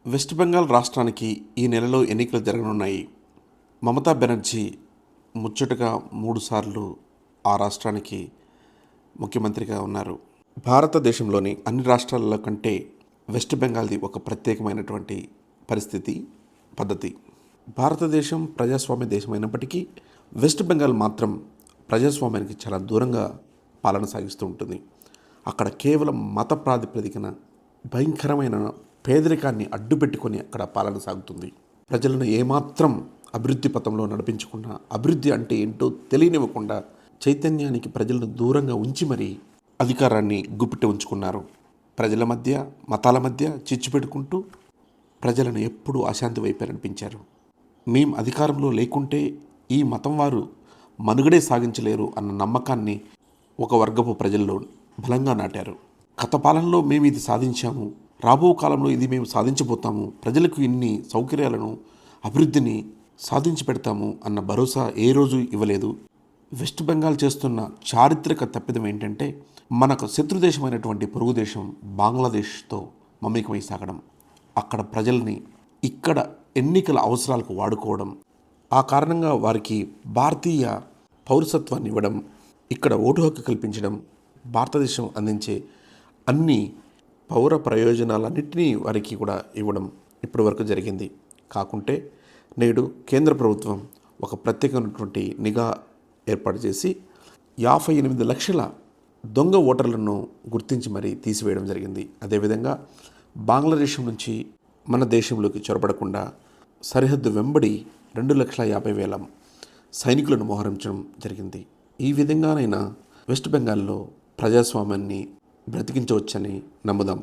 West Bengal రాష్ట్రానికి ఈ నెలలో ఎన్నికలు జరగనున్నాయి. మమతా బెనర్జీ ముచ్చటగా 3 సార్లు ఆ రాష్ట్రానికి ముఖ్యమంత్రిగా ఉన్నారు. భారతదేశంలోని అన్ని రాష్ట్రాల కంటే వెస్ట్ బెంగాల్ది ఒక ప్రత్యేకమైనటువంటి పరిస్థితి, పద్ధతి. భారతదేశం ప్రజాస్వామ్య దేశం అయినప్పటికీ వెస్ట్ బెంగాల్ మాత్రం ప్రజాస్వామ్యానికి చాలా దూరంగా పాలన సాగిస్తూ ఉంటుంది. అక్కడ కేవలం మత ప్రాతిపదికన భయంకరమైన పేదరికాన్ని అడ్డుపెట్టుకొని అక్కడ పాలన సాగుతుంది. ప్రజలను ఏమాత్రం అభివృద్ధి పథంలో నడిపించకుండా, అభివృద్ధి అంటే ఏంటో తెలియనివ్వకుండా, చైతన్యానికి ప్రజలను దూరంగా ఉంచి మరీ అధికారాన్ని గుప్పిట ఉంచుకున్నారు. ప్రజల మధ్య, మతాల మధ్య చిచ్చు పెట్టుకుంటూ ప్రజలను ఎప్పుడూ అశాంతి వైపే నడిపించారు. మేం అధికారంలో లేకుంటే ఈ మతం వారు మనుగడే సాగించలేరు అన్న నమ్మకాన్ని ఒక వర్గపు ప్రజల్లో బలంగా నాటారు. గత పాలనలో మేము ఇది సాధించాము, రాబో కాలంలో ఇది మేము సాధించబోతాము, ప్రజలకు ఇన్ని సౌకర్యాలను, అభివృద్ధిని సాధించి పెడతాము అన్న భరోసా ఏ రోజు ఇవ్వలేదు. వెస్ట్ బెంగాల్ చేస్తున్న చారిత్రక తప్పిదం ఏంటంటే, మనకు శత్రుదేశమైనటువంటి పొరుగు దేశం బంగ్లాదేశ్తో మమేకమై సాగడం, అక్కడ ప్రజల్ని ఇక్కడ ఎన్నికల అవసరాలకు వాడుకోవడం, ఆ కారణంగా వారికి భారతీయ పౌరసత్వాన్ని ఇవ్వడం, ఇక్కడ ఓటు హక్కు కల్పించడం, భారతదేశం అందించే అన్ని పౌర ప్రయోజనాలన్నింటినీ వారికి కూడా ఇవ్వడం ఇప్పటి వరకు జరిగింది. కాకుంటే నేడు కేంద్ర ప్రభుత్వం ఒక ప్రత్యేకమైనటువంటి నిఘా ఏర్పాటు చేసి 58 లక్షల దొంగ ఓటర్లను గుర్తించి మరీ తీసివేయడం జరిగింది. అదేవిధంగా బంగ్లాదేశ్ నుంచి మన దేశంలోకి చొరబడకుండా సరిహద్దు వెంబడి 2,50,000 సైనికులను మోహరించడం జరిగింది. ఈ విధంగానైనా వెస్ట్ బెంగాల్లో ప్రజాస్వామ్యాన్ని బ్రతికించవచ్చని నమ్ముదాం.